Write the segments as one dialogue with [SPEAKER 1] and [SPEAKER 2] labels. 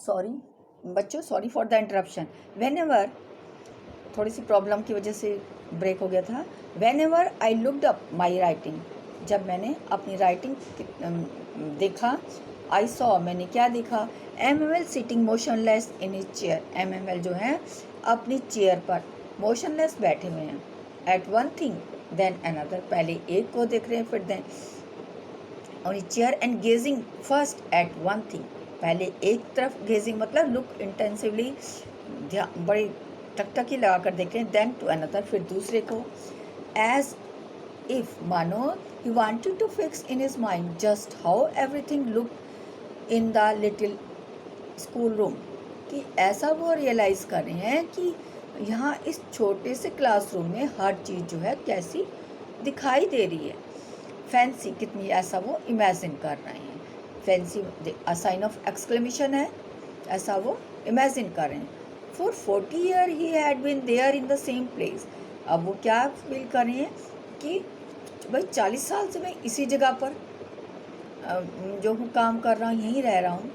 [SPEAKER 1] Sorry बच्चों, sorry for the interruption. When ever, थोड़ी सी problem की वजह से ब्रेक हो गया था। When ever I looked up my writing, जब मैंने अपनी राइटिंग देखा, आई सॉ, मैंने क्या देखा, M sitting motionless in his chair, M जो है अपनी चेयर पर मोशनलेस बैठे हुए हैं। At one thing then another, पहले एक को देख रहे हैं, फिर then on chair and gazing first at one thing, पहले एक तरफ गेजिंग मतलब लुक इंटेंसिवली, बड़े टकटकी लगा कर देख रहे हैं, देन टू अनदर, फिर दूसरे को, एज इफ, मानो he wanted to fix in his mind just how everything look in the little school room, कि ऐसा वो रियलाइज़ कर रहे हैं कि यहाँ इस छोटे से क्लासरूम में हर चीज़ जो है कैसी दिखाई दे रही है, फैंसी कितनी, ऐसा वो इमेजिन कर रहे हैं। Fancy a sign of exclamation है, ऐसा वो इमेजिन कर रहे हैं। For 40 year he had been there in the same place, अब वो क्या फील कर रहे हैं कि भाई 40 साल से मैं इसी जगह पर जो हूँ काम कर रहा हूँ, यहीं रह रहा हूँ।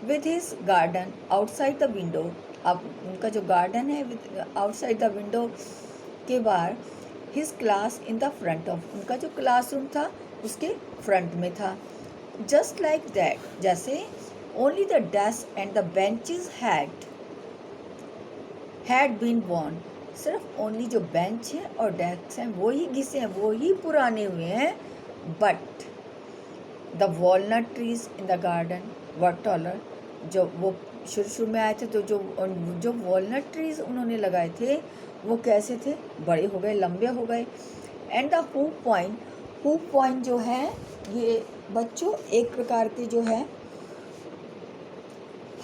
[SPEAKER 1] With his garden outside the window, अब उनका जो गार्डन है विद आउटसाइड द विंडो के बाहर, his class in the front of, उनका जो क्लासरूम था उसके फ्रंट में था। जस्ट लाइक दैट, जैसे only the desk and the benches had been worn, सिर्फ ओनली जो बेंच है और डेस्क हैं वो ही घिसे हैं, वो ही पुराने हुए हैं। But the walnut trees in the garden were taller, जो वो शुरू में आए थे तो जो वॉलनट ट्रीज उन्होंने लगाए थे वो कैसे थे, बड़े हो गए, लंबे हो गए। एंड द हुप पॉइंट जो है ये बच्चों एक प्रकार की जो है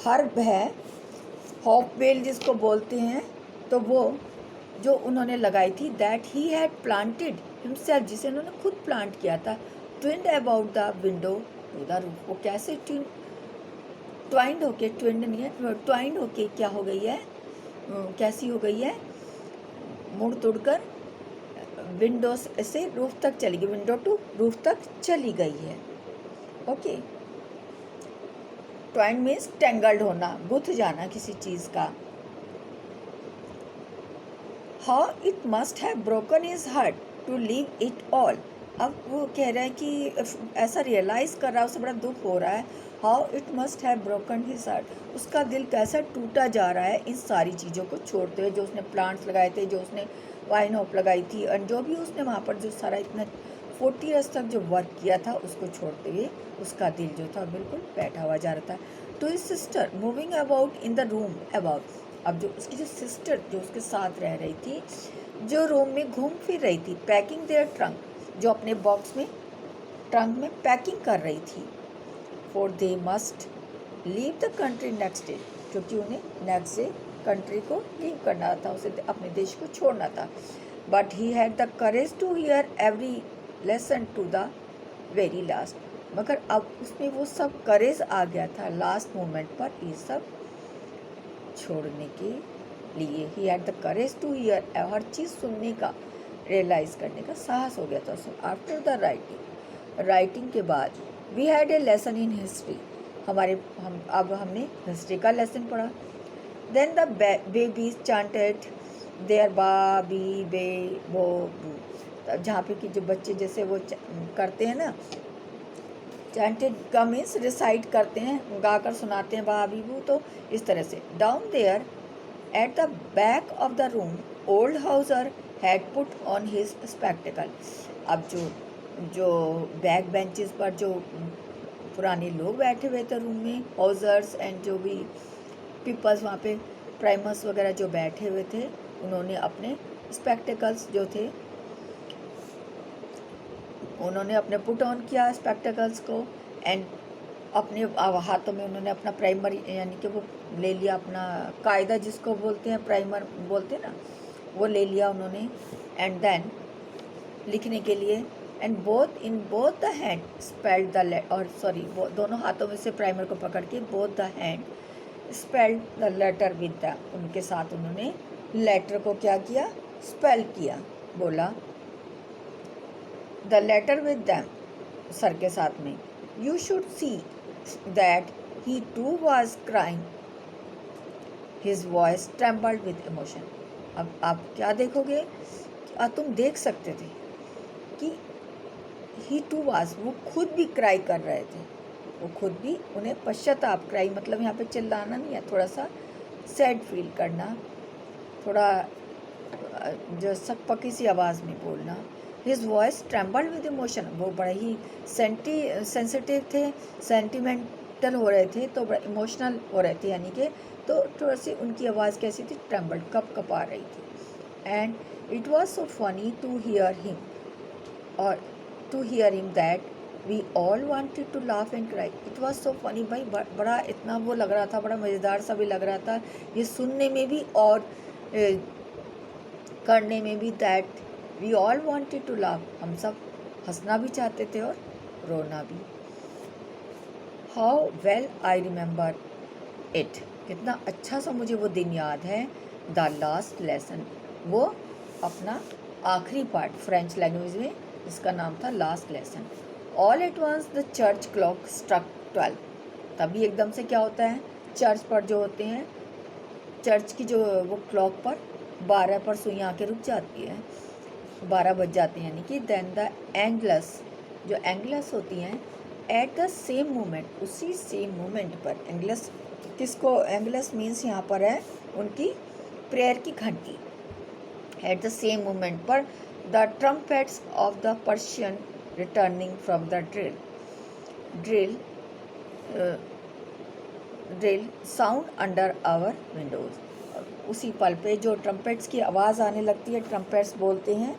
[SPEAKER 1] हर्ब है, हॉप बेल जिसको बोलते हैं, तो वो जो उन्होंने लगाई थी, that he had planted himself, जिसे उन्होंने खुद प्लांट किया था, twined about the window to the roof, वो कैसे ट्वाइंड होके, ट्विंड नहीं है, ट्वाइंड होके क्या हो गई है, कैसी हो गई है, मुड़ तुड़कर विंडो से रूफ तक चली गई, विंडो टू रूफ तक चली गई है। ओके, ट्वाइंड मीन्स टेंगल्ड होना, गुथ जाना किसी चीज़ का। How it must have broken his heart to leave it all, अब वो कह रहा है कि ऐसा रियलाइज़ कर रहा है, उसे बड़ा दुख हो रहा है। How it must have broken his heart, उसका दिल कैसा टूटा जा रहा है इन सारी चीज़ों को छोड़ते हुए, जो उसने प्लांट्स लगाए थे, जो उसने वाइन होप लगाई थी, और जो भी उसने वहाँ पर जो सारा इतना 40 ईयर्स तक जो वर्क किया था उसको छोड़ते हुए उसका दिल जो था बिल्कुल बैठा हुआ जा रहा था। To his sister moving about in the room about, अब जो उसकी जो सिस्टर जो उसके साथ रह रही थी, जो रूम में घूम फिर रही थी, पैकिंग देयर ट्रंक, जो अपने बॉक्स में ट्रंक में पैकिंग कर रही थी। For they must leave the country next day, क्योंकि उन्हें नेक्स्ट डे कंट्री को लीव करना था, उसे अपने देश को छोड़ना था। But he had the courage to hear every lesson to the very last, मगर अब उसमें वो सब करेज आ गया था लास्ट मोमेंट पर ये सब छोड़ने के लिए। He had the courage to hear, हर चीज़ सुनने का, रियलाइज़ करने का साहस हो गया था उसमें। आफ्टर द राइटिंग के बाद, we had a lesson in history, अब हमने हिस्ट्री का लेसन पढ़ा। Then the babies chanted their ba bi be bo bu, जहाँ पे कि जो बच्चे जैसे वो करते हैं ना, चैंटेड का मीन्स रिसाइट करते हैं, गा कर सुनाते हैं बा बी बू, तो इस तरह से। Down there at the back of the room old Hauser had put on his spectacle, अब जो बैक बेंचेस पर जो पुराने लोग बैठे हुए थे रूम में, हाउसर्स एंड जो भी पीपल्स वहाँ पे प्राइमर्स वगैरह जो बैठे हुए थे, उन्होंने अपने स्पेक्टिकल्स जो थे उन्होंने अपने पुट ऑन किया स्पेक्टिकल्स को, एंड अपने हाथों में उन्होंने अपना प्राइमर यानी कि वो ले लिया, अपना कायदा जिसको बोलते हैं, प्राइमर बोलते हैं ना, वो ले लिया उन्होंने। एंड देन लिखने के लिए, and in both the hand spelled the, और सॉरी दोनों हाथों में से प्राइमर को पकड़ के both the hand spelled the letter with the, उनके साथ उन्होंने लेटर को क्या किया, स्पेल किया, बोला the letter with them, sir के साथ में। You should see that he too was crying his voice trembled with emotion. अब आप क्या देखोगे, तुम देख सकते थे कि ही टू वाज, वो खुद भी क्राई कर रहे थे, वो खुद भी, उन्हें पश्चाताप, क्राई मतलब यहाँ पे चिल्लाना नहीं है, थोड़ा सा सैड फील करना, थोड़ा जो सकपकी सी आवाज़ में बोलना। His voice trembled with emotion, वो बड़े ही सेंसिटिव थे, सेंटिमेंटल हो रहे थे, तो बड़ा इमोशनल हो रहे थे, यानी कि तो थोड़ी सी उनकी आवाज़ कैसी थी, ट्रेम्बल्ड, कप आ रही थी। And it was so funny to hear him, और to hear him that we all wanted to laugh and cry. It was so funny, भाई बड़ा इतना वो लग रहा था, बड़ा मज़ेदार सा भी लग रहा था ये सुनने में भी और करने में भी। That we all wanted to laugh, हम सब हंसना भी चाहते थे और रोना भी। How well I remember it, कितना अच्छा सा मुझे वो दिन याद है। द लास्ट लेसन, वो अपना आखिरी पार्ट फ्रेंच लैंग्वेज में, इसका नाम था last lesson. All at once the church clock struck 12, तभी एकदम से क्या होता है, चर्च पर जो होते हैं, चर्च की जो वो क्लॉक पर 12 पर सुइयाँ आके रुक जाती है, 12 बज जाते हैं, यानी कि देन द एंगलस, जो एंगलस होती हैं, एट द सेम मोमेंट, उसी सेम मोमेंट पर, एंगलस किसको, एंगलस मीन्स यहाँ पर है उनकी प्रेयर की घंटी। एट द सेम मोमेंट पर the trumpets of the Persian returning from the drill sound under our windows. उसी पल पे जो ट्रम्पेट्स की आवाज़ आने लगती है, ट्रम्पेट्स बोलते हैं,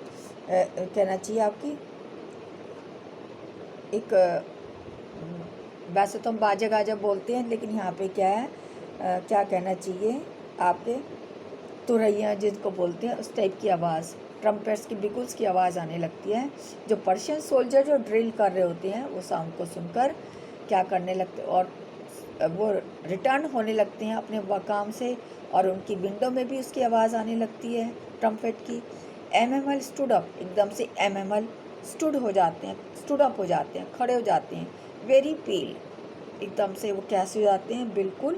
[SPEAKER 1] कहना चाहिए आपकी एक, वैसे तो हम बाजा गाजा बोलते हैं, लेकिन यहाँ पे क्या है, क्या कहना चाहिए आपके, तुरैया जिनको बोलते हैं, उस टाइप की आवाज़, ट्रम्पेट्स की बिगुल्स की आवाज़ आने लगती है। जो पर्शियन सोल्जर जो ड्रिल कर रहे होते हैं, वो साउंड को सुनकर क्या करने लगते, और वो रिटर्न होने लगते हैं अपने काम से, और उनकी विंडो में भी उसकी आवाज़ आने लगती है ट्रम्पेट की। एमएमएल स्टूड अप, एकदम से एमएमएल स्टूड हो जाते हैं, स्टूड अप हो जाते हैं, खड़े हो जाते हैं। वेरी पेल, एकदम से वो कैसे हो जाते हैं, बिल्कुल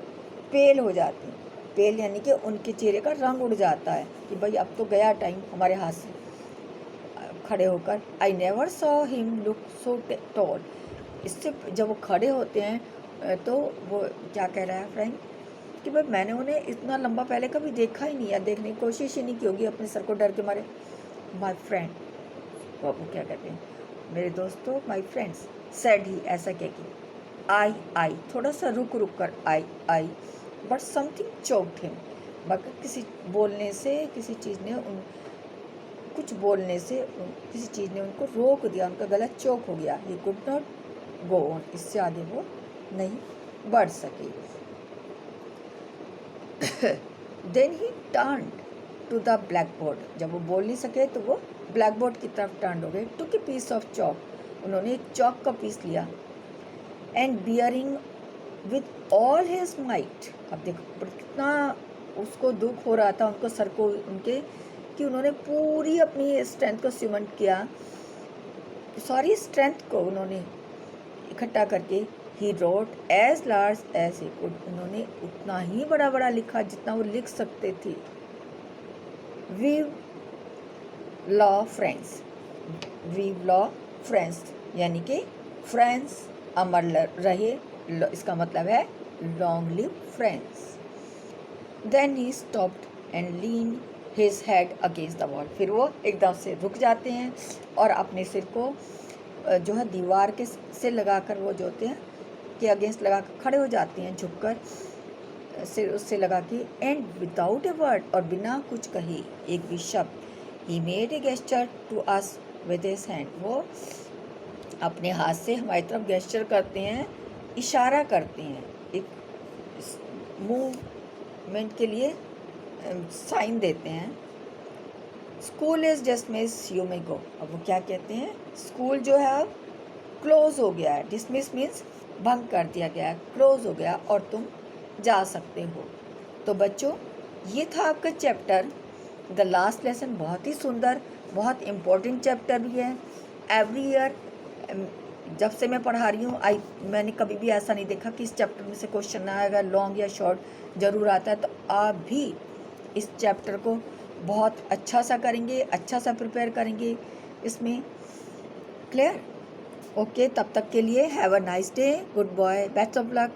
[SPEAKER 1] पेल हो जाते हैं। पेल यानी कि उनके चेहरे का रंग उड़ जाता है कि भाई अब तो गया टाइम हमारे हाथ से, खड़े होकर। I never saw him look so tall, इससे जब वो खड़े होते हैं तो वो क्या कह रहा है फ्रेंड, कि भाई मैंने उन्हें इतना लंबा पहले कभी देखा ही नहीं, या देखने की कोशिश ही नहीं की होगी अपने सर को डर के मारे। माई फ्रेंड, वो क्या कहते हैं, मेरे दोस्तों, माई फ्रेंड्स, सेड ही, ऐसा क्या कि आई, थोड़ा सा रुक कर आई, बट समथिंग चोक्ड हिम, मगर किसी बोलने से, किसी चीज़ ने कुछ बोलने से किसी चीज़ ने उनको रोक दिया, उनका गला चोक हो गया। He could not go on, इससे आगे वो नहीं बढ़ सके। Then he turn to the black board, जब वो बोल नहीं सके तो वो ब्लैक बोर्ड की तरफ टर्न हो गए। टुक ए पीस ऑफ चॉक, उन्होंने एक चॉक का पीस लिया। And bearing with all his might, अब देखो कितना उसको दुख हो रहा था, उनको सर को उनके, कि उन्होंने पूरी अपनी स्ट्रेंथ को सिमट किया, सारी स्ट्रेंथ को उन्होंने इकट्ठा करके। He wrote as large as he could, उन्होंने उतना ही बड़ा बड़ा लिखा जितना वो लिख सकते थे। वीव लॉ फ्रेंड्स, वीव लॉ फ्रेंड्स, यानी कि फ्रेंड्स अमर रहे, इसका मतलब है long live friends. Then he stopped and lean his head against the wall, फिर वो एकदम से रुक जाते हैं और अपने सिर को जो है दीवार के से लगाकर, वो जो होते हैं के अगेंस्ट लगा कर खड़े हो जाते हैं, झुककर सिर उससे लगा के। एंड विदाउट ए वर्ड, और बिना कुछ कहे, एक भी शब्द, he made a gesture to us with his hand, वो अपने हाथ से हमारी तरफ गेस्चर करते हैं, इशारा करते हैं, एक मूवमेंट के लिए साइन देते हैं। School is dismiss, you may go, अब वो क्या कहते हैं, स्कूल जो है अब क्लोज हो गया है, डिसमिस मीन्स भंग कर दिया गया है, क्लोज हो गया और तुम जा सकते हो। तो बच्चों, ये था आपका चैप्टर द लास्ट लेसन, बहुत ही सुंदर, बहुत इम्पोर्टेंट चैप्टर भी है। एवरी ईयर जब से मैं पढ़ा रही हूँ मैंने कभी भी ऐसा नहीं देखा कि इस चैप्टर में से क्वेश्चन ना आएगा, लॉन्ग या शॉर्ट ज़रूर आता है। तो आप भी इस चैप्टर को बहुत अच्छा सा करेंगे, अच्छा सा प्रिपेयर करेंगे इसमें। क्लियर? ओके, तब तक के लिए have a nice day, good boy, best of luck.